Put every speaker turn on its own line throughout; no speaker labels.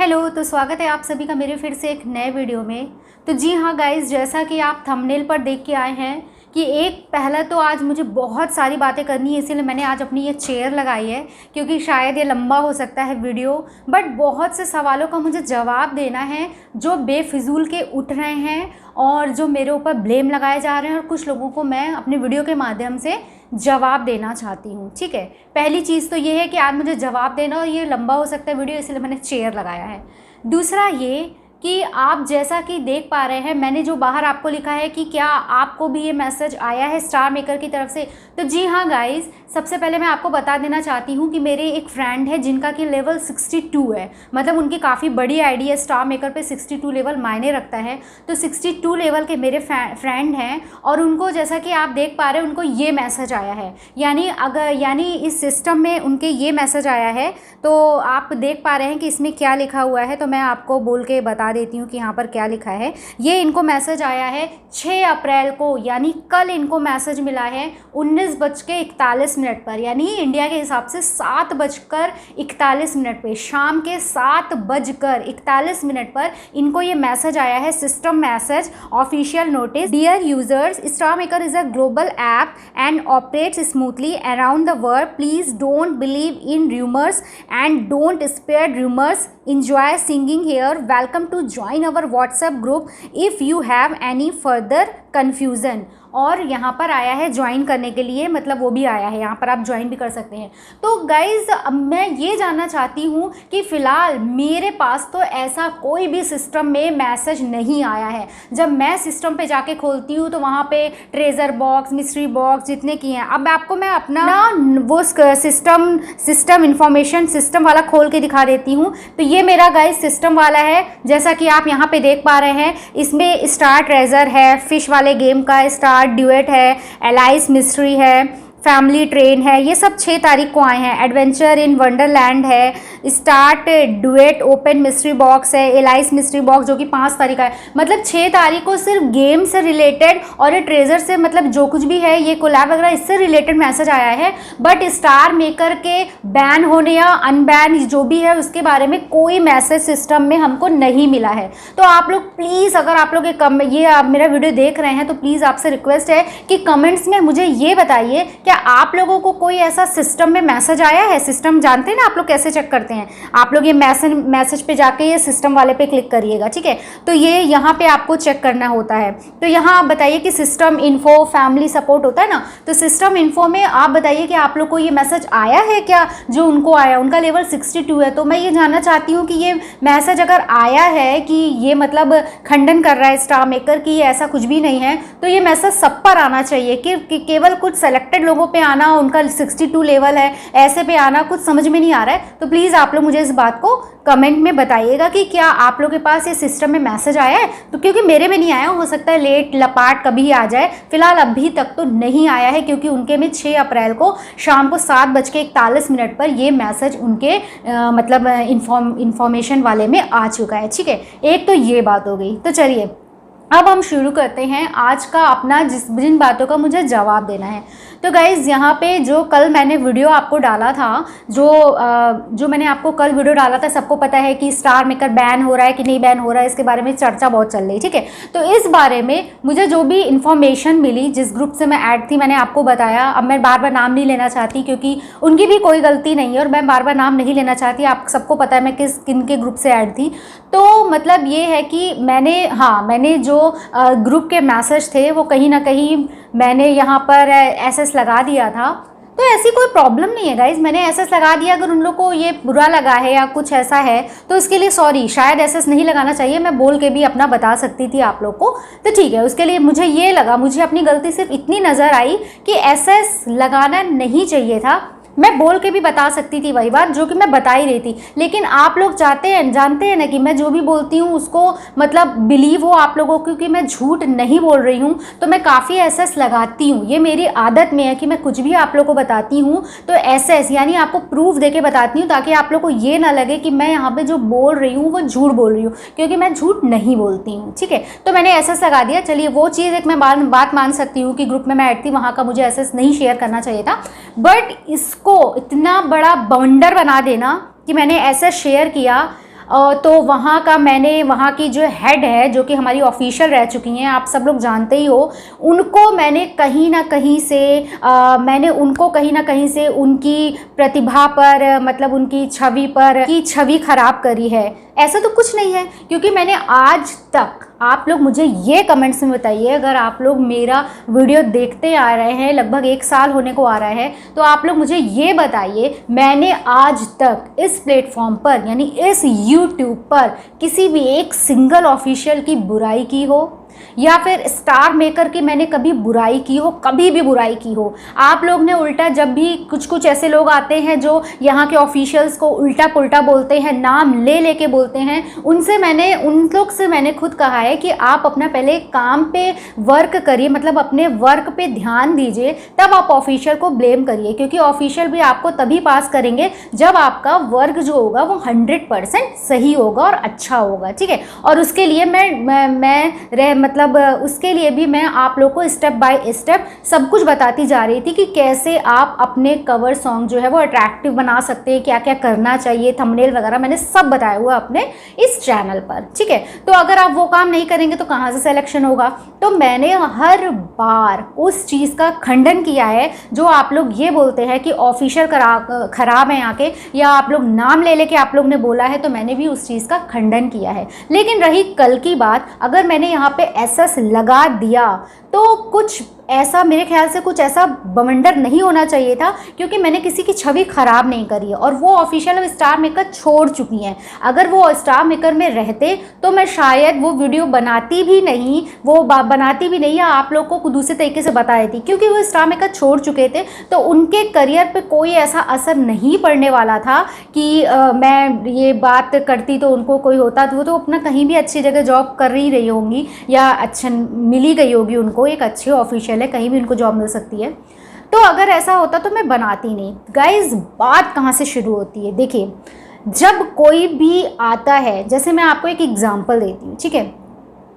Hello, तो स्वागत है आप सभी का मेरे फिर से एक नए वीडियो में। तो जी हाँ गाइज़, जैसा कि आप थंबनेल पर देख के आए हैं कि एक पहला तो आज मुझे बहुत सारी बातें करनी है, इसीलिए मैंने आज अपनी ये चेयर लगाई है क्योंकि शायद ये लंबा हो सकता है वीडियो। बट बहुत से सवालों का मुझे जवाब देना है जो बेफिजूल के उठ रहे हैं और जो मेरे ऊपर ब्लेम लगाए जा रहे हैं, और कुछ लोगों को मैं अपने वीडियो के माध्यम से जवाब देना चाहती हूँ। ठीक है, पहली चीज़ तो ये है कि आज मुझे जवाब देना और ये लंबा हो सकता है वीडियो, इसलिए मैंने चेयर लगाया है। दूसरा ये कि आप जैसा कि देख पा रहे हैं, मैंने जो बाहर आपको लिखा है कि क्या आपको भी ये मैसेज आया है स्टार मेकर की तरफ से, तो जी हाँ गाइज़, सबसे पहले मैं आपको बता देना चाहती हूँ कि मेरे एक फ्रेंड है जिनका कि लेवल 62 है, मतलब उनकी काफ़ी बड़ी आईडी है। स्टार मेकर पे 62 लेवल मायने रखता है। तो 62 लेवल के मेरे फ्रेंड हैं और उनको, जैसा कि आप देख पा रहे हैं, उनको ये मैसेज आया है। यानी इस सिस्टम में उनके ये मैसेज आया है। तो आप देख पा रहे हैं कि इसमें क्या लिखा हुआ है, तो मैं आपको बोल के बता देती हूँ कि यहाँ पर क्या लिखा है। ये इनको मैसेज आया है 6 अप्रैल को, यानी कल इनको मैसेज मिला है 19:41 पर, यानी इंडिया के हिसाब से 7:41 पे, शाम के 7:41 पर इनको ये मैसेज आया है। System message, official notice: dear users, Star Maker is a global app and operates smoothly around the world. Please don't believe in rumours and don't spread rumours. Enjoy singing here. Welcome to join our WhatsApp group if you have any further confusion. और यहाँ पर आया है join करने के लिए, मतलब वो भी आया है, यहाँ पर आप ज्वाइन भी कर सकते हैं। तो गाइज़, अब मैं ये जानना चाहती हूँ कि फ़िलहाल मेरे पास तो ऐसा कोई भी सिस्टम में मैसेज नहीं आया है। जब मैं सिस्टम पे जाके खोलती हूँ तो वहाँ पे ट्रेजर बॉक्स, मिस्ट्री बॉक्स जितने की हैं, अब आपको मैं अपना वो सिस्टम इंफॉर्मेशन सिस्टम वाला खोल के दिखा देती हूँ। तो ये मेरा गाइस सिस्टम वाला है, जैसा कि आप यहाँ पे देख पा रहे हैं। इसमें स्टार ट्रेजर है, फिश वाले गेम का स्टार ड्यूएट है, एलाइस मिस्ट्री है, फैमिली ट्रेन है, ये सब 6 तारीख को आए हैं। एडवेंचर इन वंडरलैंड है, start duet open mystery box है, एलाइस मिस्ट्री बॉक्स जो कि 5 तारीख का है। मतलब 6 तारीख को सिर्फ गेम से रिलेटेड और ये ट्रेजर से, मतलब जो कुछ भी है, ये कोलैब वगैरह, इससे रिलेटेड मैसेज आया है। बट स्टार मेकर के बैन होने या अनबैन जो भी है उसके बारे में कोई मैसेज सिस्टम में हमको नहीं मिला है। तो आप लोग प्लीज़, अगर आप लोग ये आप मेरा वीडियो देख रहे हैं तो प्लीज़ आपसे रिक्वेस्ट है कि कमेंट्स में मुझे ये बताइए क्या आप लोगों को कोई ऐसा सिस्टम में मैसेज आया है। सिस्टम जानते हैं ना आप लोग कैसे चेक करते हैं, आप लोग ये मैसेज पे जाके ये सिस्टम वाले पे क्लिक करिएगा, ठीक है। तो ये यहाँ पे आपको चेक करना होता है। तो यहाँ आप बताइए कि सिस्टम इन्फो फैमिली सपोर्ट होता है ना, तो सिस्टम इन्फो में आप बताइए कि आप लोग को ये मैसेज आया है क्या। जो उनको आया, उनका लेवल 62 है। तो मैं ये जानना चाहती हूँ कि ये मैसेज अगर आया है कि ये मतलब खंडन कर रहा है स्टार मेकर की ऐसा कुछ भी नहीं है, तो ये मैसेज सब पर आना चाहिए कि केवल कुछ सेलेक्टेड लोगों पे आना, उनका 62 लेवल है ऐसे पे आना, कुछ समझ में नहीं आ रहा है। तो प्लीज़ आप लोग मुझे इस बात को कमेंट में बताइएगा कि क्या आप लोग के पास ये सिस्टम में मैसेज आया है। तो क्योंकि मेरे में नहीं आया, हो सकता है लेट लपाट कभी आ जाए। फिलहाल अभी तक तो नहीं आया है क्योंकि उनके में 6 अप्रैल को शाम को 7:41 पर ये मैसेज उनके मतलब इंफॉर्मेशन वाले में आ चुका है, ठीक है। एक तो ये बात हो गई। तो चलिए अब हम शुरू करते हैं आज का अपना जिन बातों का मुझे जवाब देना है। तो गाइज़, यहाँ पे जो कल मैंने वीडियो आपको डाला था, जो मैंने आपको कल वीडियो डाला था, सबको पता है कि स्टार मेकर बैन हो रहा है कि नहीं बैन हो रहा है, इसके बारे में चर्चा बहुत चल रही, ठीक है। तो इस बारे में मुझे जो भी इन्फॉर्मेशन मिली, जिस ग्रुप से मैं ऐड थी, मैंने आपको बताया। अब मैं बार बार नाम नहीं लेना चाहती क्योंकि उनकी भी कोई गलती नहीं है और मैं बार बार नाम नहीं लेना चाहती। आप सबको पता है मैं किन के ग्रुप से ऐड थी। तो मतलब ये है कि मैंने जो ग्रुप के मैसेज थे वो कहीं ना कहीं मैंने यहाँ पर एसएस लगा दिया था। तो ऐसी कोई प्रॉब्लम नहीं है गाइज, मैंने एसएस लगा दिया। अगर उन लोग को ये बुरा लगा है या कुछ ऐसा है तो इसके लिए सॉरी, शायद एसएस नहीं लगाना चाहिए, मैं बोल के भी अपना बता सकती थी आप लोग को। तो ठीक है, उसके लिए मुझे ये लगा, मुझे अपनी गलती सिर्फ इतनी नज़र आई कि एसएस लगाना नहीं चाहिए था। मैं बोल के भी बता सकती थी वही बात जो कि मैं बता ही रही थी। लेकिन आप लोग जानते हैं ना कि मैं जो भी बोलती हूँ उसको मतलब बिलीव हो आप लोगों को, क्योंकि मैं झूठ नहीं बोल रही हूँ। तो मैं काफ़ी एसएस लगाती हूँ, ये मेरी आदत में है कि मैं कुछ भी आप लोग को बताती हूँ तो एसएस यानी आपको प्रूफ दे के बताती हूँ, ताकि आप लोग को ये ना लगे कि मैं यहाँ पर जो बोल रही हूँ वो झूठ बोल रही हूँ, क्योंकि मैं झूठ नहीं बोलती हूँ, ठीक है। तो मैंने एसएस लगा दिया। चलिए, वो चीज़ एक मैं बात मान सकती हूँ कि ग्रुप में मैं ऐड थी, वहाँ का मुझे एसएस नहीं शेयर करना चाहिए था। बट इसको इतना बड़ा बवंडर बना देना कि मैंने ऐसा शेयर किया, तो वहाँ का मैंने वहाँ की जो हेड है, जो कि हमारी ऑफिशियल रह चुकी हैं, आप सब लोग जानते ही हो, उनको मैंने कहीं ना कहीं से उनकी प्रतिभा पर, मतलब उनकी छवि पर की छवि खराब करी है। ऐसा तो कुछ नहीं है, क्योंकि मैंने आज तक, आप लोग मुझे ये कमेंट्स में बताइए, अगर आप लोग मेरा वीडियो देखते आ रहे हैं, लगभग 1 साल होने को आ रहा है, तो आप लोग मुझे ये बताइए, मैंने आज तक इस प्लेटफॉर्म पर, यानी इस यूट्यूब पर, किसी भी एक सिंगल ऑफिशियल की बुराई की हो, या फिर स्टार मेकर की मैंने कभी बुराई की हो, कभी भी बुराई की हो? आप लोग ने उल्टा, जब भी कुछ ऐसे लोग आते हैं जो यहाँ के ऑफिशियल्स को उल्टा पुल्टा बोलते हैं, नाम ले लेके बोलते हैं, उन लोग से मैंने खुद कहा है कि आप अपना पहले काम पे वर्क करिए, मतलब अपने वर्क पे ध्यान दीजिए, तब आप ऑफिशियल को ब्लेम करिए, क्योंकि ऑफिशियल भी आपको तभी पास करेंगे जब आपका वर्क जो होगा वो 100% सही होगा और अच्छा होगा, ठीक है। और उसके लिए उसके लिए भी मैं आप लोग को स्टेप बाय स्टेप सब कुछ बताती जा रही थी कि कैसे आप अपने कवर सॉन्ग जो है वो अट्रैक्टिव बना सकते हैं, क्या क्या करना चाहिए, थंबनेल वगैरह मैंने सब बताया हुआ अपने इस चैनल पर, ठीक है। तो अगर आप वो काम नहीं करेंगे तो कहाँ से सिलेक्शन होगा? तो मैंने हर बार उस चीज़ का खंडन किया है जो आप लोग ये बोलते हैं कि ऑफिशियल खराब है यहाँ के, या आप लोग नाम ले लेके आप लोग ने बोला है, तो मैंने भी उस चीज़ का खंडन किया है। लेकिन रही कल की बात, अगर मैंने यहाँ पे एसएस लगा दिया तो कुछ ऐसा, मेरे ख्याल से कुछ ऐसा बवंडर नहीं होना चाहिए था, क्योंकि मैंने किसी की छवि खराब नहीं करी है, और वो ऑफिशियल अब स्टार मेकर छोड़ चुकी हैं। अगर वो स्टार मेकर में रहते तो मैं शायद वो वीडियो बनाती भी नहीं, या आप लोग को दूसरे तरीके से बताई थी, क्योंकि वो स्टार मेकर छोड़ चुके थे, तो उनके करियर पे कोई ऐसा असर नहीं पड़ने वाला था कि मैं ये बात करती तो उनको कोई होता। वो तो अपना कहीं भी अच्छी जगह जॉब कर ही रही होंगी, या अच्छा मिली गई होगी उनको, एक अच्छे ऑफिशियल है, कहीं भी उनको जॉब मिल सकती है। तो अगर ऐसा होता तो मैं बनाती नहीं। गाइज, बात कहाँ से शुरू होती है? देखिए, जब कोई भी आता है, जैसे मैं आपको एक एग्जांपल देती हूँ, ठीक है,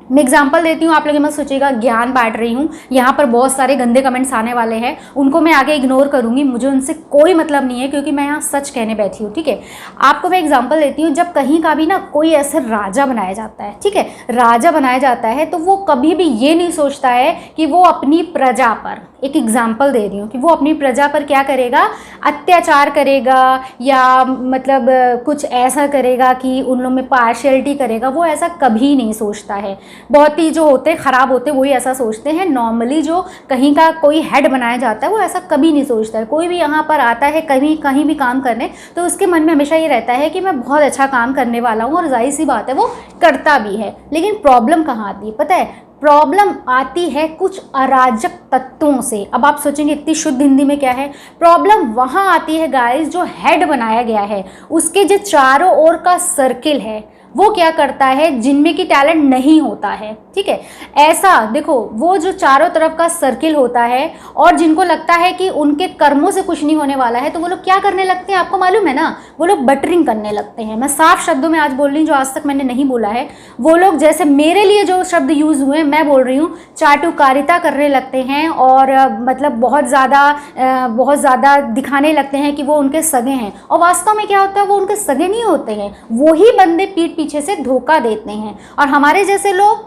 मैं एग्जांपल देती हूँ, आप लोग मत सोचिएगा ज्ञान बांट रही हूँ। यहाँ पर बहुत सारे गंदे कमेंट्स आने वाले हैं, उनको मैं आगे इग्नोर करूँगी, मुझे उनसे कोई मतलब नहीं है, क्योंकि मैं यहाँ सच कहने बैठी हूँ, ठीक है। आपको मैं एग्जांपल देती हूँ, जब कहीं का भी ना कोई ऐसा राजा बनाया जाता है, ठीक है, राजा बनाया जाता है, तो वो कभी भी ये नहीं सोचता है कि वो अपनी प्रजा पर, एक एग्जाम्पल दे रही हूँ, कि वो अपनी प्रजा पर क्या करेगा, अत्याचार करेगा, या मतलब कुछ ऐसा करेगा कि उन लोगों में पार्शियलिटी करेगा। वो ऐसा कभी नहीं सोचता है। बहुत ही जो होते खराब होते वही ऐसा सोचते हैं। नॉर्मली जो कहीं का कोई हेड बनाया जाता है वो ऐसा कभी नहीं सोचता है। कोई भी यहाँ पर आता है कहीं भी काम करने, तो उसके मन में हमेशा ये रहता है कि मैं बहुत अच्छा काम करने वाला हूँ, और जाहिर सी बात है वो करता भी है। लेकिन प्रॉब्लम कहाँ आती है पता है? प्रॉब्लम आती है कुछ अराजक तत्वों से। अब आप सोचेंगे इतनी शुद्ध हिंदी में क्या है? प्रॉब्लम वहाँ आती है गाइस, जो हेड बनाया गया है उसके जो चारों ओर का सर्किल है वो क्या करता है, जिनमें की टैलेंट नहीं होता है, ठीक है। ऐसा देखो, वो जो चारों तरफ का सर्किल होता है और जिनको लगता है कि उनके कर्मों से कुछ नहीं होने वाला है, तो वो लोग क्या करने लगते हैं आपको मालूम है ना? वो लोग बटरिंग करने लगते हैं। मैं साफ शब्दों में आज बोल रही हूँ, जो आज तक मैंने नहीं बोला है। वो लोग, जैसे मेरे लिए जो शब्द यूज़ हुए मैं बोल रही हूँ, चाटुकारिता करने लगते हैं, और मतलब बहुत ज़्यादा दिखाने लगते हैं कि वो उनके सगे हैं, और वास्तव में क्या होता है, वो उनके सगे नहीं होते हैं। वही बंदे पीठ पीछे से धोखा देते हैं। और हमारे जैसे लोग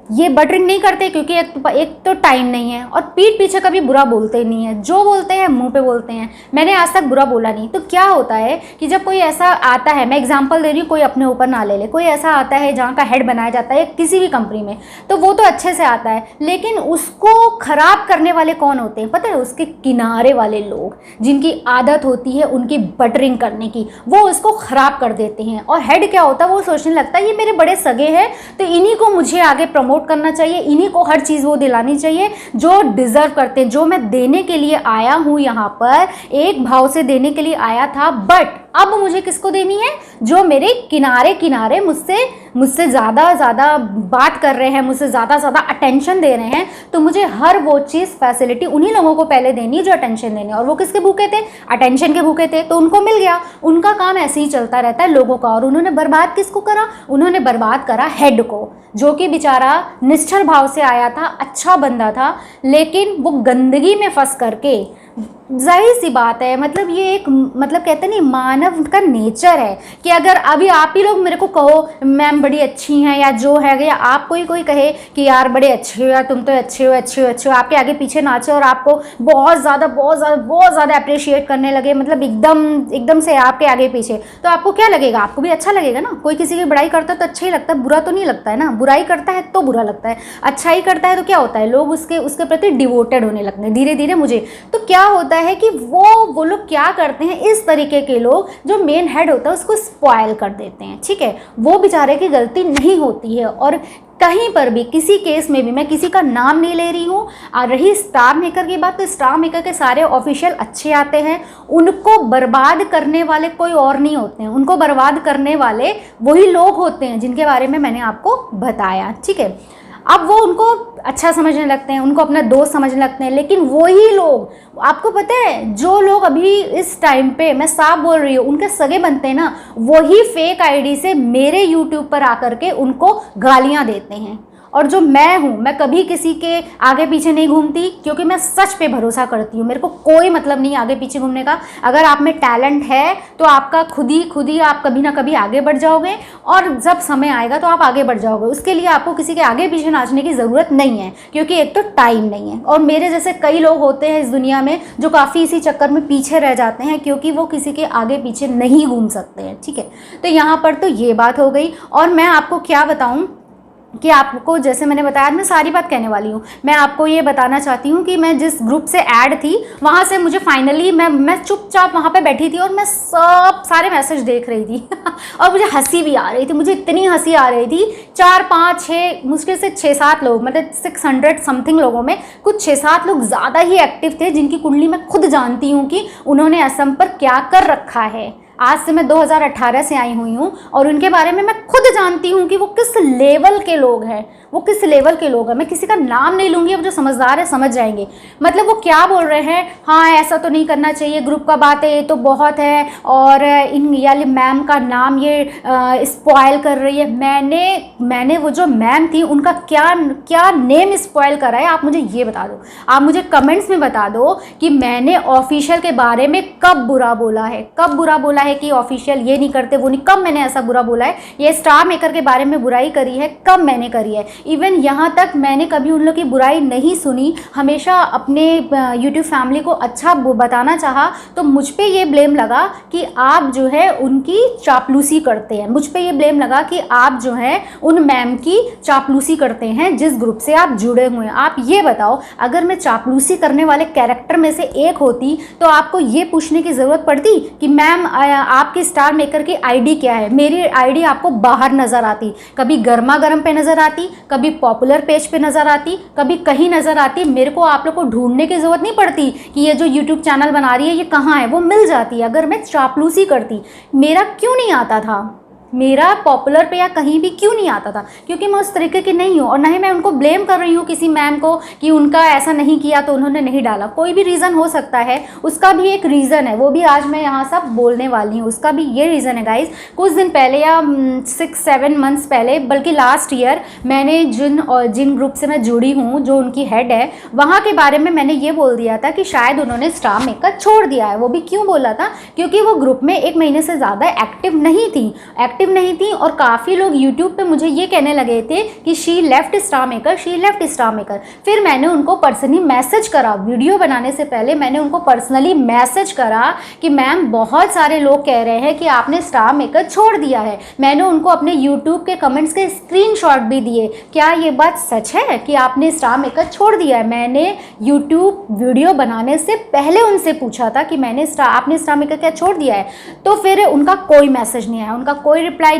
ये बटरिंग नहीं करते, क्योंकि एक तो टाइम नहीं है, और पीठ पीछे कभी बुरा बोलते नहीं है। जो बोलते हैं मुंह पे बोलते हैं। मैंने आज तक बुरा बोला नहीं। तो क्या होता है कि जब कोई ऐसा आता है, मैं एग्जांपल दे रही हूँ, कोई अपने ऊपर ना ले ले, कोई ऐसा आता है जहाँ का हेड बनाया जाता है किसी भी कंपनी में, तो वो तो अच्छे से आता है, लेकिन उसको खराब करने वाले कौन होते हैं पता है? उसके किनारे वाले लोग, जिनकी आदत होती है उनकी बटरिंग करने की, वो उसको खराब कर देते हैं। और हेड क्या होता है, वो सोचने लगता है ये मेरे बड़े सगे हैं, तो इन्हीं को मुझे आगे प्रमोट करना चाहिए, इन्हीं को हर चीज़ वो दिलानी चाहिए जो डिजर्व करते हैं, जो मैं देने के लिए आया हूँ यहाँ पर, एक भाव से देने के लिए आया था, बट अब मुझे किसको देनी है? जो मेरे किनारे किनारे मुझसे ज़्यादा बात कर रहे हैं, मुझसे ज़्यादा अटेंशन दे रहे हैं, तो मुझे हर वो चीज़ फैसिलिटी उन्हीं लोगों को पहले देनी है जो अटेंशन देने। और वो किसके भूखे थे? अटेंशन के भूखे थे, तो उनको मिल गया। उनका काम ऐसे ही चलता रहता है लोगों का। और उन्होंने बर्बाद किसको करा? उन्होंने बर्बाद करा हेड को, जो कि बेचारा निश्चल भाव से आया था, अच्छा बंदा था, लेकिन वो गंदगी में फंस करके जाहिर सी बात है, मतलब ये एक मतलब कहते हैं नहीं, मानव का नेचर है कि अगर अभी आप ही लोग मेरे को कहो मैम बड़ी अच्छी हैं या जो है, या आपको ही कोई कहे कि यार बड़े अच्छे हो, यार तुम तो अच्छे हो अच्छे हो अच्छे हो, आपके आगे पीछे नाचे और आपको बहुत ज़्यादा बहुत ज़्यादा बहुत ज़्यादा अप्रिशिएट करने लगे, मतलब एकदम से आपके आगे पीछे, तो आपको क्या लगेगा? आपको भी अच्छा लगेगा ना। कोई किसी की बड़ाई करता है तो अच्छा ही लगता है, बुरा तो नहीं लगता है ना। बुराई करता है तो बुरा लगता है, अच्छा ही करता है तो क्या होता है, लोग उसके प्रति डिवोटेड होने लगते हैं धीरे धीरे। मुझे तो क्या होता है कि वो लोग क्या करते हैं, इस तरीके के लोग जो मेन हेड होता है उसको स्पॉइल कर देते हैं, ठीक है। वो बेचारे की गलती नहीं होती है। और कहीं पर भी किसी केस में भी, मैं किसी का नाम नहीं ले रही हूँ, रही स्टार मेकर की बात, तो स्टार मेकर के सारे ऑफिशियल अच्छे आते हैं। उनको बर्बाद करने वाले कोई और नहीं होते हैं, उनको बर्बाद करने वाले वही लोग होते हैं जिनके बारे में मैंने आपको बताया, ठीक है। अब वो उनको अच्छा समझने लगते हैं, उनको अपना दोस्त समझने लगते हैं, लेकिन वही लोग, आपको पता है जो लोग अभी इस टाइम पे, मैं साफ बोल रही हूँ, उनके सगे बनते हैं ना, वही फेक आईडी से मेरे यूट्यूब पर आकर के उनको गालियाँ देते हैं। और जो मैं हूँ, मैं कभी किसी के आगे पीछे नहीं घूमती, क्योंकि मैं सच पे भरोसा करती हूँ। मेरे को कोई मतलब नहीं आगे पीछे घूमने का। अगर आप में टैलेंट है तो आपका खुद ही आप कभी ना कभी आगे बढ़ जाओगे, और जब समय आएगा तो आप आगे बढ़ जाओगे। उसके लिए आपको किसी के आगे पीछे नाचने की ज़रूरत नहीं है, क्योंकि एक तो टाइम नहीं है। और मेरे जैसे कई लोग होते हैं इस दुनिया में जो काफ़ी इसी चक्कर में पीछे रह जाते हैं, क्योंकि वो किसी के आगे पीछे नहीं घूम सकते हैं, ठीक है। तो यहाँ पर तो ये बात हो गई। और मैं आपको क्या बताऊँ कि आपको, जैसे मैंने बताया, मैं सारी बात कहने वाली हूँ। मैं आपको ये बताना चाहती हूँ कि मैं जिस ग्रुप से ऐड थी, वहाँ से मुझे फाइनली, मैं चुपचाप वहाँ पे बैठी थी और मैं सारे मैसेज देख रही थी और मुझे हंसी भी आ रही थी, मुझे इतनी हंसी आ रही थी। 4 5 6 मुश्किल से 6-7 लोग, मतलब 600 समथिंग लोगों में कुछ 6-7 लोग ज़्यादा ही एक्टिव थे, जिनकी कुंडली मैं खुद जानती हूँ कि उन्होंने असम पर क्या कर रखा है। आज से मैं 2018 से आई हुई हूँ और उनके बारे में मैं खुद जानती हूँ कि वो किस लेवल के लोग हैं, वो किस लेवल के लोग हैं। मैं किसी का नाम नहीं लूँगी, अब जो समझदार है समझ जाएंगे। मतलब वो क्या बोल रहे हैं, हाँ ऐसा तो नहीं करना चाहिए, ग्रुप का बात है, ये तो बहुत है, और इन याली मैम का नाम ये स्पॉइल कर रही है। मैंने वो जो मैम थी उनका क्या नेम स्पॉइल करा है, आप मुझे ये बता दो। आप मुझे कमेंट्स में बता दो कि मैंने ऑफिशियल के बारे में कब बुरा बोला है, कब बुरा बोला है कि ऑफिशियल ये नहीं करते वो नहीं, कब मैंने ऐसा बुरा बोला है। ये स्टार मेकर के बारे में बुराई करी है, कब मैंने करी है। इवन यहाँ तक मैंने कभी उन लोग की बुराई नहीं सुनी, हमेशा अपने यूट्यूब फैमिली को अच्छा बताना चाहा। तो मुझ पे ये ब्लेम लगा कि आप जो है उनकी चापलूसी करते हैं, मुझ पे ये ब्लेम लगा कि आप जो है उन मैम की चापलूसी करते हैं जिस ग्रुप से आप जुड़े हुए हैं। आप ये बताओ, अगर मैं चापलूसी करने वाले कैरेक्टर में से एक होती तो आपको ये पूछने की ज़रूरत पड़ती कि मैम आपकी स्टार मेकर की आईडी क्या है। मेरी आईडी आपको बाहर नज़र आती, कभी गर्मा गर्म पे नज़र आती, कभी पॉपुलर पेज पे नज़र आती, कभी कहीं नज़र आती। मेरे को आप लोग को ढूंढने की ज़रूरत नहीं पड़ती कि ये जो यूट्यूब चैनल बना रही है ये कहाँ है, वो मिल जाती। अगर मैं चापलूसी करती, मेरा क्यों नहीं आता था, मेरा पॉपुलर पे या कहीं भी क्यों नहीं आता था, क्योंकि मैं उस तरीके की नहीं हूँ। और ना ही मैं उनको ब्लेम कर रही हूँ किसी मैम को कि उनका ऐसा नहीं किया तो उन्होंने नहीं डाला। कोई भी रीज़न हो सकता है, उसका भी एक रीज़न है, वो भी आज मैं यहाँ सब बोलने वाली हूँ। उसका भी ये रीज़न है गाइज, कुछ दिन पहले या 6-7 मंथ्स पहले, बल्कि लास्ट ईयर, मैंने जिन ग्रुप से मैं जुड़ी हूँ, जो उनकी हेड है, वहाँ के बारे में मैंने ये बोल दिया था कि शायद उन्होंने स्टार मेकर छोड़ दिया है। वो भी क्यों बोला था, क्योंकि वो ग्रुप में 1 महीने से ज़्यादा एक्टिव नहीं थी और काफ़ी लोग यूट्यूब पे मुझे ये कहने लगे थे कि शी लेफ्ट स्टार मेकर। फिर मैंने उनको पर्सनली मैसेज करा, वीडियो बनाने से पहले मैंने उनको पर्सनली मैसेज करा कि मैम बहुत सारे लोग कह रहे हैं कि आपने स्टार मेकर छोड़ दिया है। मैंने उनको अपने यूट्यूब के कमेंट्स के स्क्रीनशॉट भी दिए, क्या ये बात सच है कि आपने स्टार मेकर छोड़ दिया है। मैंने यूट्यूब वीडियो बनाने से पहले उनसे पूछा था कि आपने स्टार मेकर क्या छोड़ दिया है। तो फिर उनका कोई मैसेज नहीं आया, उनका कोई रिप्लाई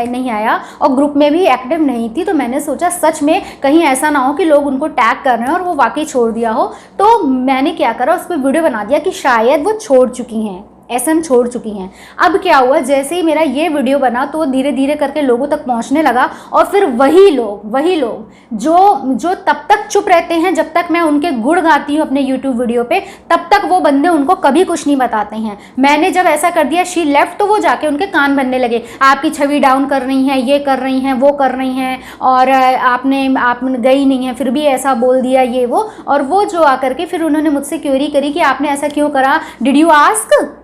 नहीं आया और ग्रुप में भी एक्टिव नहीं थी। तो मैंने सोचा सच में कहीं ऐसा ना हो कि लोग उनको टैग कर रहे हैं और वो वाकई छोड़ दिया हो। तो मैंने क्या करा, उस पर वीडियो बना दिया कि शायद वो छोड़ चुकी हैं। एसएम छोड़ चुकी हैं। अब क्या हुआ, जैसे ही मेरा ये वीडियो बना तो धीरे धीरे करके लोगों तक पहुंचने लगा, और फिर वही लोग जो तब तक चुप रहते हैं जब तक मैं उनके गुण गाती हूँ अपने यूट्यूब वीडियो पे, तब तक वो बंदे उनको कभी कुछ नहीं बताते हैं। मैंने जब ऐसा कर दिया शी लेफ्ट, तो वो जाके उनके कान बनने लगे, आपकी छवि डाउन कर रही हैं, ये कर रही हैं, वो कर रही हैं, और आप गई नहीं है फिर भी ऐसा बोल दिया, ये वो। और वो जो आकर के फिर उन्होंने मुझसे क्वेरी करी कि आपने ऐसा क्यों करा, डिड यू आस्क,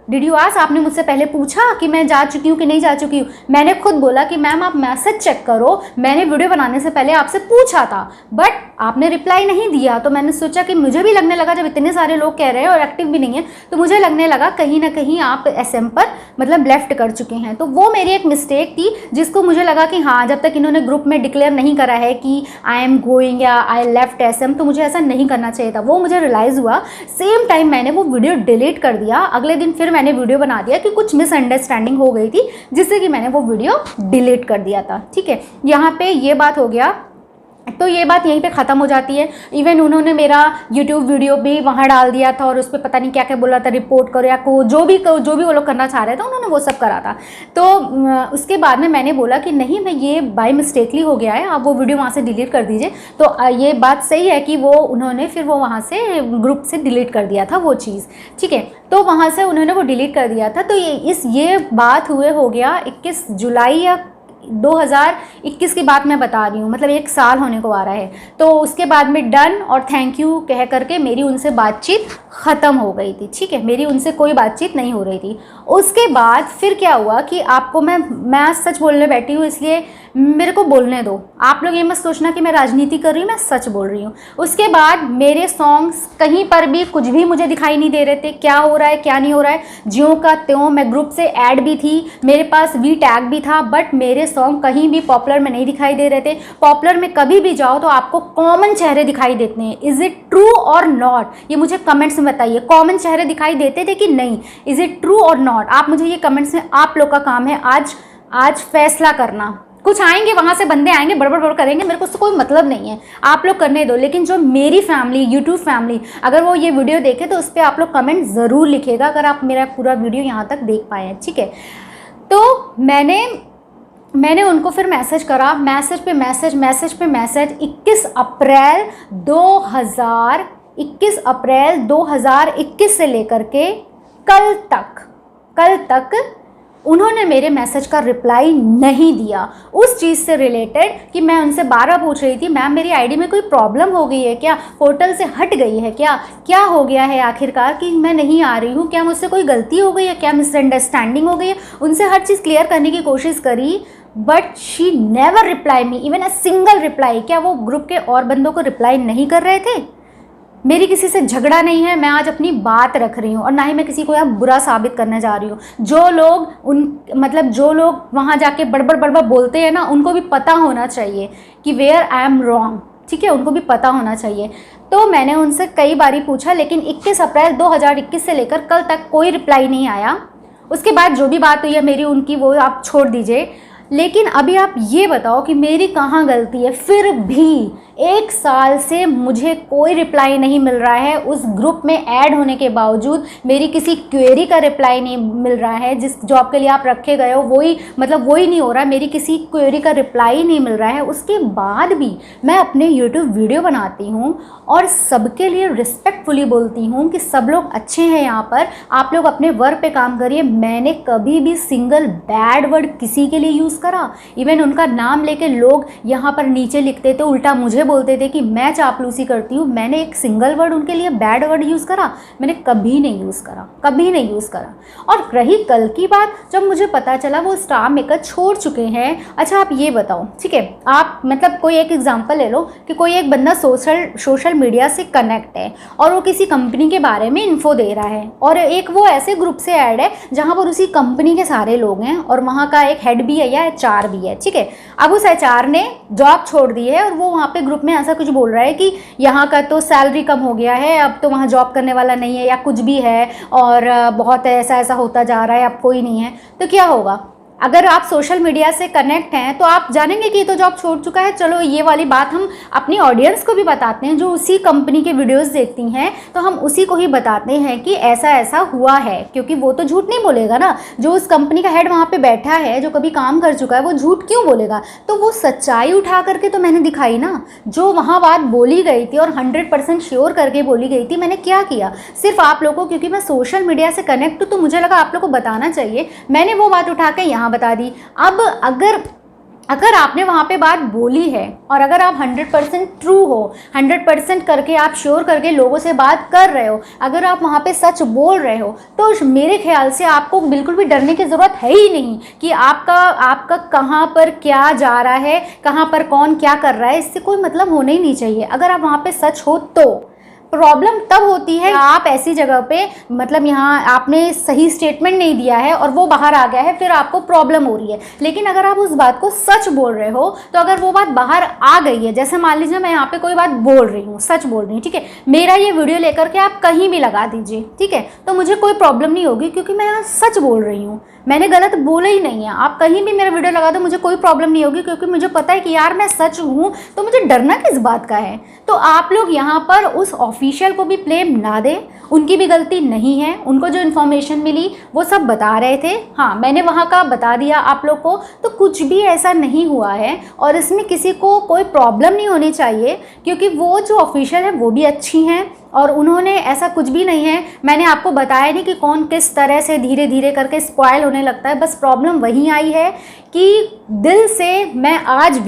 आपने मुझसे पहले पूछा कि मैं जा चुकी हूँ कि नहीं जा चुकी हूँ। मैंने खुद बोला कि मैम आप मैसेज चेक करो, मैंने वीडियो बनाने से पहले आपसे पूछा था, बट आपने रिप्लाई नहीं दिया। तो मैंने सोचा कि मुझे भी लगने लगा, जब इतने सारे लोग कह रहे हैं और एक्टिव भी नहीं है, तो मुझे लगने लगा कहीं ना कहीं आप एसएम पर मतलब लेफ्ट कर चुके हैं। तो वो मेरी एक मिस्टेक थी, जिसको मुझे लगा कि हाँ, जब तक इन्होंने ग्रुप में डिक्लेयर नहीं करा है कि आई एम गोइंग या आई लेफ्ट एसएम, तो मुझे ऐसा नहीं करना चाहिए था। वो मुझे रियलाइज़ हुआ। सेम टाइम मैंने वो वीडियो डिलीट कर दिया। अगले दिन फिर मैंने वीडियो बना दिया कि कुछ मिसअंडरस्टैंडिंग हो गई थी, जिससे कि मैंने वो वीडियो डिलीट कर दिया था। ठीक है, यहाँ पे ये बात हो गया, तो ये बात यहीं पे ख़त्म हो जाती है। इवन उन्होंने मेरा यूट्यूब वीडियो भी वहाँ डाल दिया था, और उस पर पता नहीं क्या क्या बोला था, रिपोर्ट करो या जो भी वो लोग करना चाह रहे थे, उन्होंने वो सब करा था। तो उसके बाद में मैंने बोला कि नहीं, मैं ये बाय मिस्टेकली हो गया है, आप वो वीडियो वहाँ से डिलीट कर दीजिए। तो ये बात सही है कि उन्होंने फिर वो वहाँ से ग्रुप से डिलीट कर दिया था वो चीज़। ठीक है, तो वहाँ से उन्होंने वो डिलीट कर दिया था। तो ये बात हुए हो गया 21 जुलाई या 2021 की बात मैं बता रही हूँ, मतलब 1 साल होने को आ रहा है। तो उसके बाद में डन और थैंक यू कह करके मेरी उनसे बातचीत ख़त्म हो गई थी। ठीक है, मेरी उनसे कोई बातचीत नहीं हो रही थी। उसके बाद फिर क्या हुआ कि आपको मैं आज सच बोलने बैठी हूँ, इसलिए मेरे को बोलने दो। आप लोग ये मत सोचना कि मैं राजनीति कर रही हूँ, मैं सच बोल रही हूँ। उसके बाद मेरे सॉन्ग्स कहीं पर भी कुछ भी मुझे दिखाई नहीं दे रहे थे, क्या हो रहा है क्या नहीं हो रहा है, ज्यों का त्यों। मैं ग्रुप से ऐड भी थी, मेरे पास वी टैग भी था, बट मेरे सॉन्ग कहीं भी पॉपुलर में नहीं दिखाई दे रहे थे। पॉपुलर में कभी भी जाओ तो आपको कॉमन चेहरे दिखाई देते हैं। इज़ इट ट्रू और नॉट, ये मुझे कमेंट्स में बताइए। कॉमन चेहरे दिखाई देते थे कि नहीं, इज़ इट ट्रू और नॉट, आप मुझे ये कमेंट्स में, आप लोग का काम है आज फैसला करना। कुछ आएंगे वहाँ से बंदे आएंगे, बड़बड़ करेंगे, मेरे को उससे कोई मतलब नहीं है, आप लोग करने दो। लेकिन जो मेरी फैमिली, यूट्यूब फैमिली, अगर वो ये वीडियो देखे तो उस पर आप लोग कमेंट ज़रूर लिखेगा, अगर आप मेरा पूरा वीडियो यहाँ तक देख पाए हैं। ठीक है, तो मैंने उनको फिर मैसेज करा, मैसेज पे मैसेज 21 अप्रैल 2021 से लेकर के कल तक उन्होंने मेरे मैसेज का रिप्लाई नहीं दिया। उस चीज़ से रिलेटेड कि मैं उनसे 12 पूछ रही थी, मैम मेरी आईडी में कोई प्रॉब्लम हो गई है क्या, पोर्टल से हट गई है क्या हो गया है आखिरकार कि मैं नहीं आ रही हूँ, क्या मुझसे कोई गलती हो गई है, क्या मिसअंडरस्टैंडिंग हो गई है। उनसे हर चीज़ क्लियर करने की कोशिश करी, but she never reply me even a single reply. क्या वो ग्रुप के और बंदों को रिप्लाई नहीं कर रहे थे? मेरी किसी से झगड़ा नहीं है, मैं आज अपनी बात रख रही हूँ, और ना ही मैं किसी को यहाँ बुरा साबित करने जा रही हूँ। जो लोग वहाँ जाके बड़बड़ बोलते हैं ना, उनको भी पता होना चाहिए कि वेयर आई एम रॉन्ग। ठीक है, उनको भी पता होना चाहिए। तो मैंने उनसे कई बारी पूछा, लेकिन 21 अप्रैल 2021 से लेकर कल तक कोई रिप्लाई नहीं आया। उसके बाद जो भी बात हुई है मेरी उनकी, वो आप छोड़ दीजिए। लेकिन अभी आप ये बताओ कि मेरी कहाँ गलती है? फिर भी 1 साल से मुझे कोई रिप्लाई नहीं मिल रहा है। उस ग्रुप में ऐड होने के बावजूद मेरी किसी क्वेरी का रिप्लाई नहीं मिल रहा है। जिस जॉब के लिए आप रखे गए हो वही नहीं हो रहा है, मेरी किसी क्वेरी का रिप्लाई नहीं मिल रहा है। उसके बाद भी मैं अपने यूट्यूब वीडियो बनाती हूँ और सबके लिए रिस्पेक्टफुली बोलती हूँ कि सब लोग अच्छे हैं यहाँ पर, आप लोग अपने वर्क पे काम करिए। मैंने कभी भी सिंगल बैड वर्ड किसी के लिए यूज़ करा? इवन उनका नाम लेके लोग यहाँ पर नीचे लिखते थे, उल्टा मुझे बोलते थे कि मैं चापलूसी करती हूँ। मैंने एक सिंगल वर्ड उनके लिए बैड वर्ड यूज़ करा? मैंने कभी नहीं यूज़ करा। और रही कल की बात, जब मुझे पता चला वो स्टार मेकर छोड़ चुके हैं। अच्छा आप ये बताओ, ठीक है, आप कोई एक एग्जांपल ले लो कि कोई एक बंदा सोशल मीडिया से कनेक्ट है और वो किसी कंपनी के बारे में इन्फो दे रहा है, और एक वो ऐसे ग्रुप से ऐड है जहाँ पर उसी कंपनी के सारे लोग हैं और वहाँ का एक हेड भी है या HR भी है। ठीक है, अब उस HR ने जॉब छोड़ दी है और वो वहाँ पे ग्रुप में ऐसा कुछ बोल रहा है कि यहाँ का तो सैलरी कम हो गया है, अब तो वहाँ जॉब करने वाला नहीं है या कुछ भी है, और बहुत ऐसा होता जा रहा है, अब कोई नहीं है। तो क्या होगा? अगर आप सोशल मीडिया से कनेक्ट हैं तो आप जानेंगे कि ये तो जॉब छोड़ चुका है। चलो ये वाली बात हम अपनी ऑडियंस को भी बताते हैं, जो उसी कंपनी के वीडियोस देखती हैं, तो हम उसी को ही बताते हैं कि ऐसा ऐसा हुआ है, क्योंकि वो तो झूठ नहीं बोलेगा ना। जो उस कंपनी का हेड वहाँ पे बैठा है, जो कभी काम कर चुका है, वो झूठ क्यों बोलेगा? तो वो सच्चाई उठा करके तो मैंने दिखाई ना, जो वहाँ बात बोली गई थी और 100% श्योर करके बोली गई थी। मैंने क्या किया, सिर्फ आप लोगों को, क्योंकि मैं सोशल मीडिया से कनेक्ट हूँ तो मुझे लगा आप लोगों को बताना चाहिए, मैंने वो बात उठा के यहाँ बता दी। अब अगर आपने वहाँ पे बात बोली है और अगर आप 100% ट्रू हो, 100% करके आप श्योर करके लोगों से बात कर रहे हो, अगर आप वहाँ पे सच बोल रहे हो, तो मेरे ख्याल से आपको बिल्कुल भी डरने की ज़रूरत है ही नहीं कि आपका कहाँ पर क्या जा रहा है, कहाँ पर कौन क्या कर रहा है, इससे कोई मतलब होना ही नहीं चाहिए। अगर आप वहाँ पे सच हो तो प्रॉब्लम तब होती है आप ऐसी जगह पे, मतलब यहाँ आपने सही स्टेटमेंट नहीं दिया है और वो बाहर आ गया है, फिर आपको प्रॉब्लम हो रही है। लेकिन अगर आप उस बात को सच बोल रहे हो, तो अगर वो बात बाहर आ गई है, जैसे मान लीजिए मैं यहाँ पे कोई बात बोल रही हूँ, सच बोल रही हूँ, ठीक है, मेरा ये वीडियो लेकर के आप कहीं भी लगा दीजिए, ठीक है, तो मुझे कोई प्रॉब्लम नहीं होगी, क्योंकि मैं यहाँ सच बोल रही हूँ, मैंने गलत बोला ही नहीं है। आप कहीं भी मेरा वीडियो लगा दो, मुझे कोई प्रॉब्लम नहीं होगी, क्योंकि मुझे पता है कि यार मैं सच हूँ, तो मुझे डरना किस बात का है। तो आप लोग यहाँ पर उस ऑफिशियल को भी ब्लेम ना दें, उनकी भी गलती नहीं है, उनको जो इन्फॉर्मेशन मिली वो सब बता रहे थे, हाँ मैंने वहाँ का बता दिया आप लोग को, तो कुछ भी ऐसा नहीं हुआ है और इसमें किसी को कोई प्रॉब्लम नहीं होनी चाहिए, क्योंकि वो जो ऑफिशियल है वो भी अच्छी हैं और उन्होंने ऐसा कुछ भी नहीं है। मैंने आपको बताया नहीं कि कौन किस तरह से धीरे धीरे करके स्पॉइल होने लगता है, बस प्रॉब्लम वहीं आई है कि दिल से मैं आज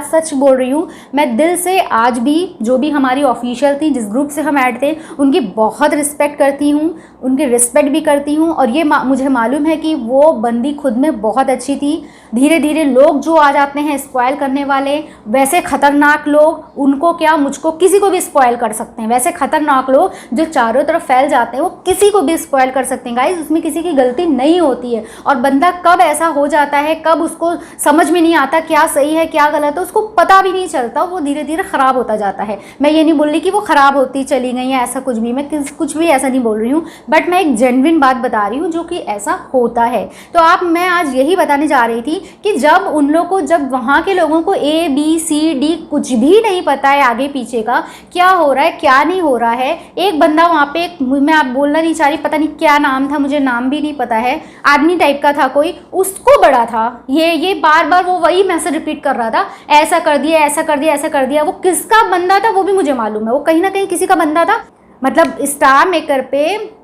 सच बोल रही हूँ, मैं दिल से आज भी जो भी हमारी ऑफिशियल थी, जिस ग्रुप से हम ऐड थे, उनकी बहुत रिस्पेक्ट करती हूँ, उनकी रिस्पेक्ट भी करती हूँ और ये मुझे मालूम है कि वो बंदी खुद में बहुत अच्छी थी। धीरे धीरे लोग जो आ जाते हैं स्पॉइल करने वाले, वैसे ख़तरनाक लोग, उनको क्या, मुझको, किसी को भी स्पॉइल कर सकते हैं। वैसे ख़तरनाक लोग जो चारों तरफ फैल जाते हैं, वो किसी को भी स्पॉइल कर सकते हैं गाइस, उसमें किसी की गलती नहीं होती है। और बंदा कब ऐसा हो जाता है, कब उसको समझ में नहीं आता क्या सही है क्या गलत है, उसको पता भी नहीं चलता, वो धीरे धीरे ख़राब होता जाता है। मैं ये नहीं बोल रही कि वो ख़राब होती चली गई है, ऐसा कुछ भी, मैं कुछ भी ऐसा नहीं बोल रही हूँ, बट मैं एक जेन्युइन बात बता रही हूँ जो कि ऐसा होता है। तो मैं आज यही बताने जा रही थी कि जब वहाँ के लोगों को ABCD कुछ भी नहीं पता है आगे पीछे का, क्या हो रहा है क्या नहीं हो रहा है। एक बंदा वहाँ पे, मैं आप बोलना नहीं चाह रही, पता नहीं क्या नाम था, मुझे नाम भी नहीं पता है, आदमी टाइप का था कोई, उसको बड़ा था ये बार बार वो वही मैसेज रिपीट कर रहा था, ऐसा कर दिया ऐसा कर दिया ऐसा कर दिया। वो किसका बंदा था वो भी मुझे मालूम है, वो कहीं ना कहीं किसी का बंदा था, मतलब स्टार मेकर पे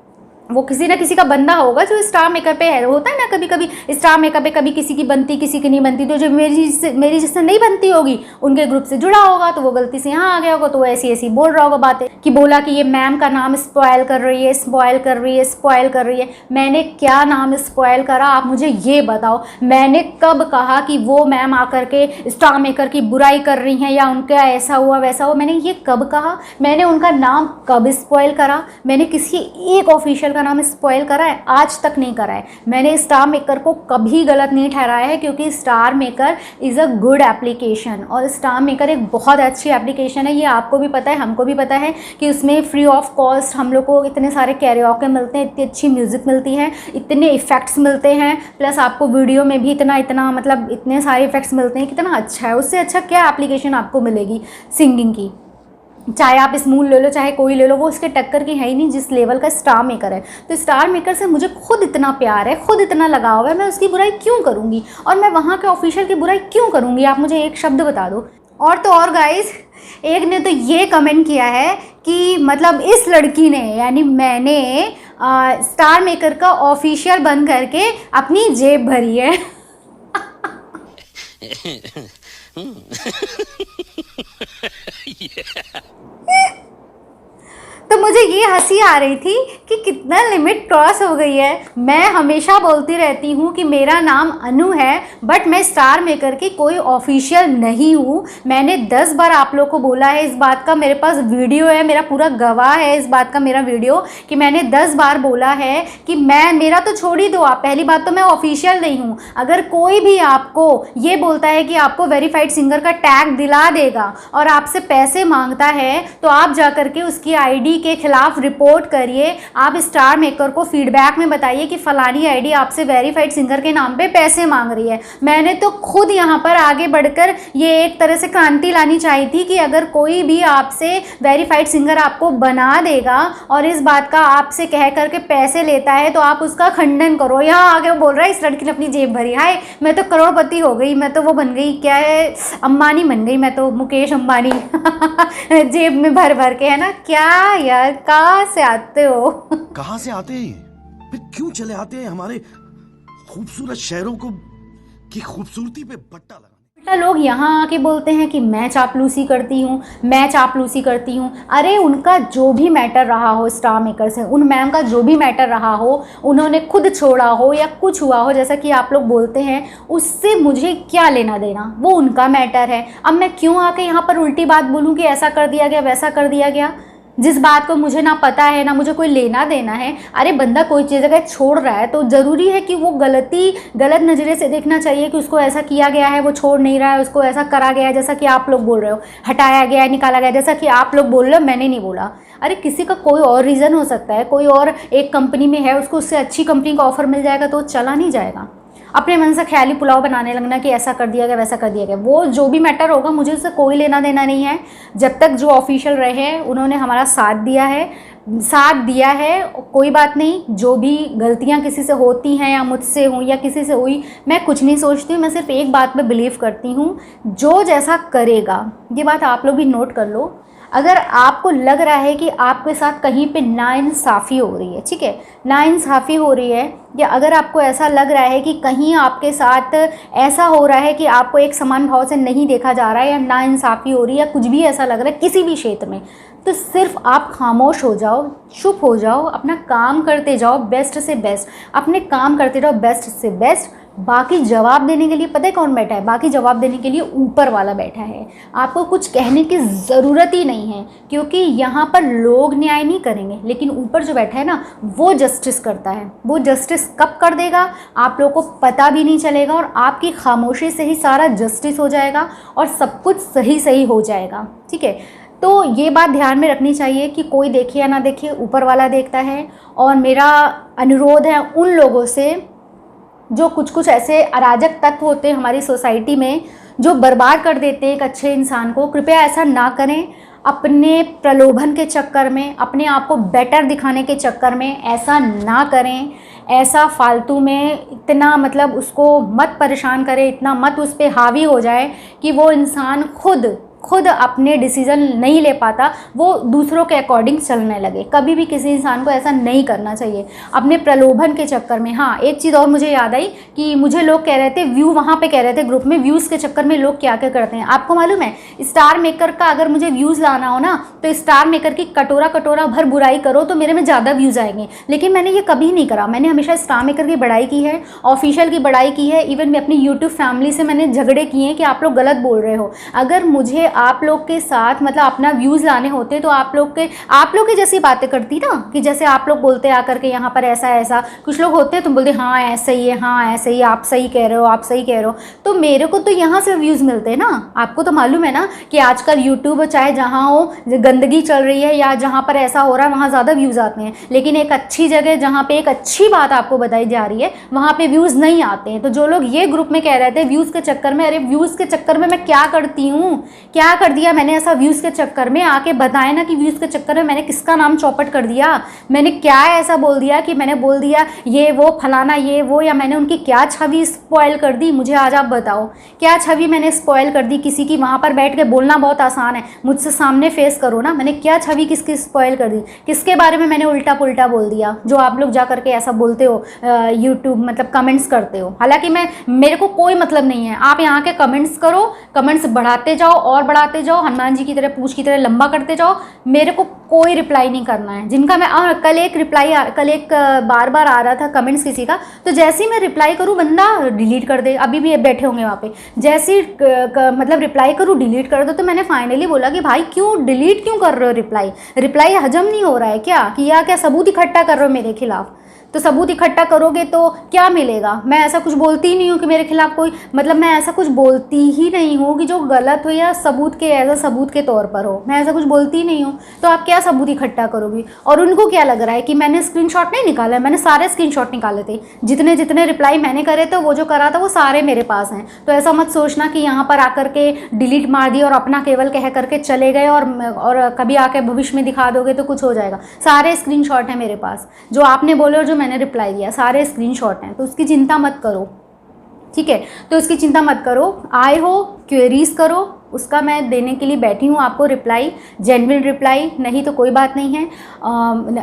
वो किसी ना किसी का बंदा होगा जो स्टार मेकअप पे है। होता है ना कभी कभी स्टार मेकअप पे कभी किसी की बनती किसी की नहीं बनती, तो जो मेरी जिससे नहीं बनती होगी उनके ग्रुप से जुड़ा होगा, तो वो गलती से यहाँ आ गया होगा, तो वो ऐसी बोल रहा होगा बातें कि बोला कि ये मैम का नाम स्पॉइल कर रही है, स्पॉइल कर रही है, स्पॉइल कर रही है। मैंने क्या नाम स्पॉइल करा, आप मुझे ये बताओ। मैंने कब कहा कि वो मैम आकर के स्टार मेकर की बुराई कर रही हैं या उनका ऐसा हुआ वैसा हुआ, मैंने ये कब कहा? मैंने उनका नाम कब स्पॉइल करा? मैंने किसी एक ऑफिशियल का नाम स्पॉइल करा है? आज तक नहीं करा है। मैंने स्टार मेकर को कभी गलत नहीं ठहराया है, क्योंकि star maker is a good application और स्टार मेकर एक बहुत अच्छी एप्लीकेशन है। ये आपको भी पता है, हमको भी पता है कि उसमें फ्री ऑफ कॉस्ट हम लोग को इतने सारे कैरियोके मिलते हैं, इतनी अच्छी म्यूज़िक मिलती है, इतने इफ़ेक्ट्स मिलते हैं, प्लस आपको वीडियो में भी इतना मतलब इतने सारे इफ़ेक्ट्स मिलते हैं। कितना अच्छा है, उससे अच्छा क्या एप्लीकेशन आपको मिलेगी सिंगिंग की? चाहे आप स्मूल ले लो चाहे कोई ले लो, वो उसके टक्कर की है ही नहीं जिस लेवल का स्टार मेकर है। तो स्टार मेकर से मुझे खुद इतना प्यार है, खुद इतना लगाव है, मैं उसकी बुराई क्यों करूँगी और मैं वहाँ के ऑफिशियल की बुराई क्यों करूँगी? आप मुझे एक शब्द बता दो। और तो और गाइस, एक ने तो ये कमेंट किया है कि मतलब इस लड़की ने, यानी मैंने स्टार मेकर का ऑफिशियल बन करके अपनी जेब भरी है। तो मुझे ये हंसी आ रही थी कि कितना लिमिट क्रॉस हो गई है। मैं हमेशा बोलती रहती हूँ कि मेरा नाम अनु है, बट मैं स्टार मेकर की कोई ऑफिशियल नहीं हूँ। मैंने 10 बार आप लोग को बोला है इस बात का, मेरे पास वीडियो है, मेरा पूरा गवाह है इस बात का मेरा वीडियो, कि मैंने 10 बार बोला है कि मेरा तो छोड़ ही दो आप, पहली बात तो मैं ऑफिशियल नहीं हूँ। अगर कोई भी आपको ये बोलता है कि आपको वेरीफाइड सिंगर का टैग दिला देगा और आपसे पैसे मांगता है, तो आप जा करके उसकी ID के उनके खिलाफ रिपोर्ट करिए। आप स्टार मेकर को फीडबैक में बताइए कि फलानी आईडी आपसे वेरीफाइड सिंगर के नाम पे पैसे मांग रही है। मैंने तो खुद यहाँ पर आगे बढ़कर ये एक तरह से क्रांति लानी चाहिए थी कि अगर कोई भी आपसे वेरीफाइड सिंगर आपको बना देगा और इस बात का आपसे कह करके पैसे लेता है तो आप उसका खंडन करो। यहाँ आगे वो बोल रहा है इस लड़की ने अपनी जेब भरी, हाय मैं तो करोड़पति हो गई, मैं तो वो बन गई, क्या है अंबानी बन गई, मैं तो मुकेश अंबानी जेब में भर भर के, है ना। क्या यार, कहाँ से आते हो?
कहाँ से आते हैं, फिर क्यों चले आते हैं हमारे खूबसूरत शहरों को की खूबसूरती पे बट्टा लगा।
लोग यहाँ आके बोलते हैं कि मैं चापलूसी करती हूँ, मैं चापलूसी करती हूँ। अरे उनका जो भी मैटर रहा हो स्टार मेकर से, उन मैम का जो भी मैटर रहा हो, उन्होंने खुद छोड़ा हो या कुछ हुआ हो जैसा कि आप लोग बोलते हैं, उससे मुझे क्या लेना देना, वो उनका मैटर है। अब मैं क्यों आके यहाँ पर उल्टी बात बोलूँ कि ऐसा कर दिया गया वैसा कर दिया गया, जिस बात को मुझे ना पता है ना मुझे कोई लेना देना है। अरे बंदा कोई चीज़ अगर छोड़ रहा है तो ज़रूरी है कि वो गलत नज़रिए से देखना चाहिए कि उसको ऐसा किया गया है, वो छोड़ नहीं रहा है, उसको ऐसा करा गया है जैसा कि आप लोग बोल रहे हो, हटाया गया है, निकाला गया जैसा कि आप लोग बोल रहे हो, मैंने नहीं बोला। अरे किसी का कोई और रीज़न हो सकता है, कोई और एक कंपनी में है, उसको उससे अच्छी कंपनी का ऑफर मिल जाएगा तो चला नहीं जाएगा। अपने मन से ख्याली पुलाव बनाने लगना कि ऐसा कर दिया गया वैसा कर दिया गया, वो जो भी मैटर होगा मुझे उससे कोई लेना देना नहीं है। जब तक जो ऑफिशियल रहे उन्होंने हमारा साथ दिया है, कोई बात नहीं। जो भी गलतियां किसी से होती हैं या मुझसे हुई या किसी से हुई, मैं कुछ नहीं सोचती हूँ, मैं सिर्फ एक बात पे बिलीव करती हूँ, जो जैसा करेगा। ये बात आप लोग भी नोट कर लो। अगर आपको लग रहा है कि आपके साथ कहीं पे नाइंसाफ़ी हो रही है, ठीक है, नाइंसाफ़ी हो रही है, या अगर आपको ऐसा लग रहा है कि कहीं आपके साथ ऐसा हो रहा है कि आपको एक समान भाव से नहीं देखा जा रहा है या नाइंसाफ़ी हो रही है या कुछ भी ऐसा लग रहा है किसी भी क्षेत्र में, तो सिर्फ आप खामोश हो जाओ, चुप हो जाओ, अपना काम करते जाओ बेस्ट से बेस्ट, अपने काम करते जाओ बेस्ट से बेस्ट। बाकी जवाब देने के लिए पता है कौन बैठा है? बाकी जवाब देने के लिए ऊपर वाला बैठा है। आपको कुछ कहने की ज़रूरत ही नहीं है, क्योंकि यहाँ पर लोग न्याय नहीं करेंगे, लेकिन ऊपर जो बैठा है ना वो जस्टिस करता है। वो जस्टिस कब कर देगा आप लोगों को पता भी नहीं चलेगा, और आपकी खामोशी से ही सारा जस्टिस हो जाएगा और सब कुछ सही सही हो जाएगा, ठीक है। तो ये बात ध्यान में रखनी चाहिए कि कोई देखे या ना देखे, ऊपर वाला देखता है। और मेरा अनुरोध है उन लोगों से जो कुछ ऐसे अराजक तत्व होते हैं हमारी सोसाइटी में जो बर्बाद कर देते हैं एक अच्छे इंसान को, कृपया ऐसा ना करें। अपने प्रलोभन के चक्कर में, अपने आप को बेटर दिखाने के चक्कर में ऐसा ना करें। ऐसा फालतू में इतना मतलब उसको मत परेशान करें, इतना मत उस पर हावी हो जाए कि वो इंसान खुद अपने डिसीज़न नहीं ले पाता, वो दूसरों के अकॉर्डिंग चलने लगे। कभी भी किसी इंसान को ऐसा नहीं करना चाहिए अपने प्रलोभन के चक्कर में। हाँ, एक चीज़ और मुझे याद आई कि मुझे लोग कह रहे थे व्यू, वहाँ पे कह रहे थे ग्रुप में, व्यूज़ के चक्कर में लोग क्या क्या करते हैं। आपको मालूम है, स्टार मेकर का अगर मुझे व्यूज़ लाना हो ना तो स्टार मेकर की कटोरा भर बुराई करो तो मेरे में ज़्यादा व्यूज़ आएंगे। लेकिन मैंने ये कभी नहीं करा। मैंने हमेशा स्टार मेकर की बड़ाई की है, ऑफिशियल की बड़ाई की है। इवन मैं अपनी यूट्यूब फैमिली से मैंने झगड़े किए हैं कि आप लोग गलत बोल रहे हो। अगर मुझे आप लोग के साथ मतलब अपना व्यूज़ लाने होते तो आप लोग के जैसी बातें करती ना, कि जैसे आप लोग बोलते आकर के यहाँ पर ऐसा कुछ लोग होते हैं, तुम बोलते हाँ ऐसा ही है, हाँ ऐसे ही, आप सही कह रहे हो, आप सही कह रहे हो। तो मेरे को तो यहाँ से व्यूज़ मिलते हैं ना। आपको तो मालूम है ना कि आजकल यूट्यूब चाहे जहाँ हो, गंदगी चल रही है या जहाँ पर ऐसा हो रहा है वहाँ ज़्यादा व्यूज़ आते हैं, लेकिन एक अच्छी जगह जहाँ पे एक अच्छी बात आपको बताई जा रही है वहाँ पे व्यूज़ नहीं आते हैं। तो जो लोग ये ग्रुप में कह रहे थे व्यूज़ के चक्कर में, अरे व्यूज़ के चक्कर में मैं क्या करती हूँ, क्या कर दिया मैंने ऐसा व्यूज़ के चक्कर में? आके बताए ना कि व्यूज़ के चक्कर में मैंने किसका नाम चौपट कर दिया, मैंने क्या ऐसा बोल दिया कि मैंने बोल दिया ये वो फलाना ये वो, या मैंने उनकी क्या छवि स्पॉइल कर दी? मुझे आज आप बताओ क्या छवि मैंने स्पॉइल कर दी किसी की? वहाँ पर बैठ के बोलना बहुत आसान है, मुझसे सामने फेस करो ना। मैंने क्या छवि किसकी स्पॉइल कर दी? किसके बारे में मैंने उल्टा पुल्टा बोल दिया जो आप लोग जा करके ऐसा बोलते हो, यूट्यूब मतलब कमेंट्स करते हो? हालांकि मेरे को कोई मतलब नहीं है, आप यहाँ के कमेंट्स करो, कमेंट्स बढ़ाते जाओ और बढ़ाते जाओ, हनुमान जी की तरह पूछ की तरह लंबा करते जाओ। मेरे को कोई रिप्लाई नहीं करना है। जिनका मैं कल एक बार आ रहा था कमेंट्स किसी का, तो जैसे ही मैं रिप्लाई करूँ बंदा डिलीट कर दे। अभी भी बैठे होंगे वहाँ पे, जैसे ही मतलब रिप्लाई करूँ डिलीट कर दो। तो मैंने फाइनली बोला कि भाई क्यों डिलीट क्यों कर रहे हो? रिप्लाई हजम नहीं हो रहा है क्या? सबूत इकट्ठा कर रहे हो मेरे खिलाफ? तो सबूत इकट्ठा करोगे तो क्या मिलेगा? मैं ऐसा कुछ बोलती ही नहीं हूँ कि मेरे खिलाफ कोई, मतलब मैं ऐसा कुछ बोलती ही नहीं हूँ कि जो गलत हो या सबूत के एज अ सबूत के तौर पर हो, मैं ऐसा कुछ बोलती ही नहीं हूँ। तो आप क्या सबूत इकट्ठा करोगी? और उनको क्या लग रहा है कि मैंने स्क्रीनशॉट नहीं निकाला है? मैंने सारे स्क्रीनशॉट निकाले थे, जितने जितने रिप्लाई मैंने करे थे, वो जो करा था वो सारे मेरे पास हैं। तो ऐसा मत सोचना कि यहाँ पर आकर के डिलीट मार दिया और अपना केवल कह करके चले गए और कभी आके भविष्य में दिखा दोगे तो कुछ हो जाएगा। सारे स्क्रीनशॉट हैं मेरे पास, जो आपने बोले और जो मैंने रिप्लाई दिया, सारे स्क्रीनशॉट हैं। तो उसकी चिंता मत करो, ठीक है? तो उसकी चिंता मत करो। आए हो, क्वेरीज करो, उसका मैं देने के लिए बैठी हूँ आपको रिप्लाई, जेन्युइन रिप्लाई। नहीं तो कोई बात नहीं है,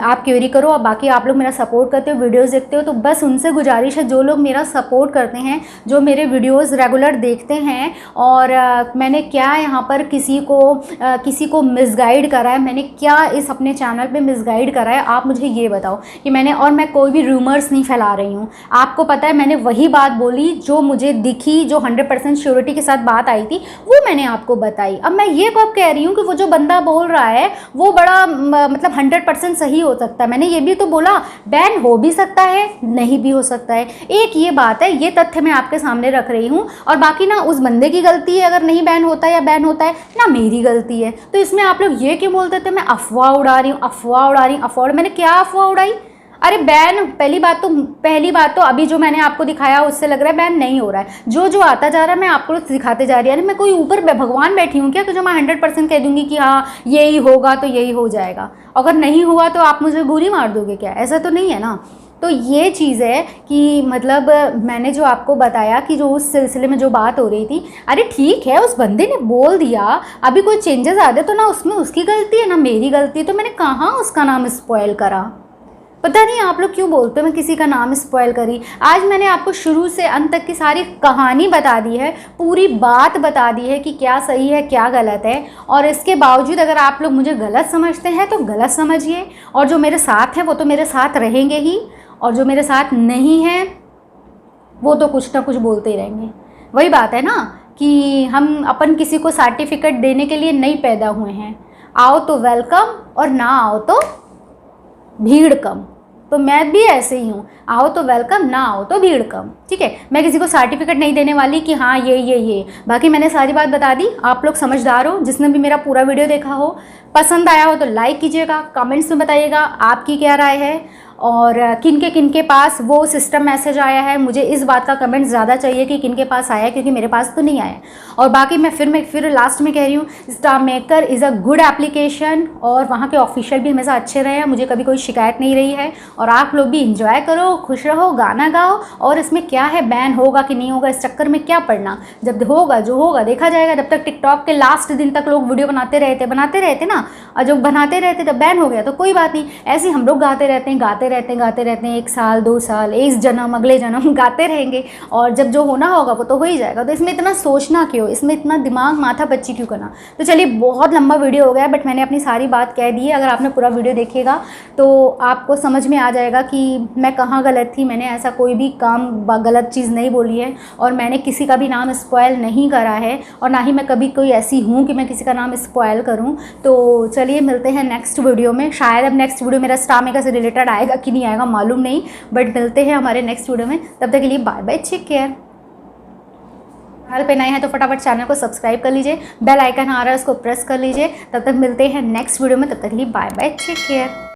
आप क्वेरी करो। और बाकी आप लोग मेरा सपोर्ट करते हो, वीडियोस देखते हो, तो बस उनसे गुजारिश है, जो लोग मेरा सपोर्ट करते हैं, जो मेरे वीडियोस रेगुलर देखते हैं, और मैंने क्या यहाँ पर किसी को मिसगाइड करा है, मैंने क्या इस अपने चैनल पे मिसगाइड करा है, आप मुझे ये बताओ कि मैंने। और मैं कोई भी रूमर्स नहीं फैला रही हूँ, आपको पता है मैंने वही बात बोली जो मुझे दिखी, जो 100% श्योरिटी के साथ बात आई थी, वो मैंने आपको बताई। अब मैं ये कब कह रही हूँ कि वो जो बंदा बोल रहा है वो बड़ा मतलब 100% सही हो सकता है। मैंने ये भी तो बोला बैन हो भी सकता है, नहीं भी हो सकता है। एक ये बात है, ये तथ्य मैं आपके सामने रख रही हूँ। और बाकी ना उस बंदे की गलती है अगर नहीं बैन होता है या बैन होता है, ना मेरी गलती है। तो इसमें आप लोग ये क्यों बोलते थे मैं अफवाह उड़ा रही हूँ, अफवाह उड़ा रही हूँ, अफवाह? मैंने क्या अफवाह उड़ाई? अरे बैन, पहली बात तो अभी जो मैंने आपको दिखाया उससे लग रहा है बैन नहीं हो रहा है। जो जो आता जा रहा है मैं आपको सिखाते जा रही हूँ। अरे मैं कोई ऊपर भगवान बैठी हूँ क्या कि जो मैं 100% कह दूंगी कि हाँ यही होगा तो यही हो जाएगा? अगर नहीं हुआ तो आप मुझे गोली मार दोगे क्या? ऐसा तो नहीं है ना। तो ये चीज़ है कि मतलब मैंने जो आपको बताया कि जो उस सिलसिले में जो बात हो रही थी, अरे ठीक है उस बंदे ने बोल दिया, अभी कोई चेंजेस आ गए तो ना उसमें उसकी गलती है ना मेरी गलती है। तो मैंने कहाँ उसका नाम स्पॉइल करा? पता नहीं आप लोग क्यों बोलते हो मैं किसी का नाम स्पॉइल करी। आज मैंने आपको शुरू से अंत तक की सारी कहानी बता दी है, पूरी बात बता दी है कि क्या सही है क्या गलत है। और इसके बावजूद अगर आप लोग मुझे गलत समझते हैं तो गलत समझिए, और जो मेरे साथ हैं वो तो मेरे साथ रहेंगे ही, और जो मेरे साथ नहीं हैं वो तो कुछ ना कुछ बोलते ही रहेंगे। वही बात है ना कि हम अपन किसी को सर्टिफिकेट देने के लिए नहीं पैदा हुए हैं। आओ तो वेलकम और ना आओ तो भीड़ कम। तो मैं भी ऐसे ही हूँ, आओ तो वेलकम, ना आओ तो भीड़ कम, ठीक है? मैं किसी को सर्टिफिकेट नहीं देने वाली कि हाँ ये। बाकी मैंने सारी बात बता दी, आप लोग समझदार हो। जिसने भी मेरा पूरा वीडियो देखा हो, पसंद आया हो तो लाइक कीजिएगा, कमेंट्स में बताइएगा आपकी क्या राय है, और किन के पास वो सिस्टम मैसेज आया है। मुझे इस बात का कमेंट ज़्यादा चाहिए कि किन के पास आया है, क्योंकि मेरे पास तो नहीं आया। और बाकी मैं फिर लास्ट में कह रही हूँ, star maker is a good application, और वहाँ के ऑफिशियल भी हमेशा अच्छे रहे हैं, मुझे कभी कोई शिकायत नहीं रही है। और आप लोग भी इंजॉय करो, खुश रहो, गाना गाओ। और इसमें क्या है, बैन होगा कि नहीं होगा इस चक्कर में क्या पड़ना, जब होगा जो होगा देखा जाएगा। जब तक टिकटॉक के लास्ट दिन तक लोग वीडियो बनाते रहते ना, और जब बनाते रहते तब बैन हो गया तो कोई बात नहीं। ऐसे हम लोग गाते रहते हैं 1 साल 2 साल, इस जन्म अगले जन्म गाते रहेंगे, और जब जो होना होगा वो तो हो ही जाएगा। तो इसमें इतना सोचना क्यों, इसमें इतना दिमाग माथा बच्ची क्यों करना? तो चलिए बहुत लंबा वीडियो हो गया, बट मैंने अपनी सारी बात कह दी है। अगर आपने पूरा वीडियो देखेगा तो आपको समझ में आ जाएगा कि मैं कहाँ गलत थी। मैंने ऐसा कोई भी काम गलत चीज़ नहीं बोली है, और मैंने किसी का भी नाम स्पॉइल नहीं करा है, और ना ही मैं कभी कोई ऐसी हूँ कि मैं किसी का नाम स्पॉइल करूँ। तो चलिए मिलते हैं नेक्स्ट वीडियो में। शायद अब नेक्स्ट वीडियो मेरा स्टार मेकर से रिलेटेड आएगा कि नहीं आएगा मालूम नहीं, बट मिलते हैं हमारे नेक्स्ट वीडियो में। तब तक के लिए bye bye, take care. Channel पे नए हैं तो फटाफट चैनल को सब्सक्राइब कर लीजिए, बेल आइकन आ रहा है उसको प्रेस कर लीजिए। तब तक मिलते हैं नेक्स्ट वीडियो में, तब तक के लिए बाय बाय, टेक केयर।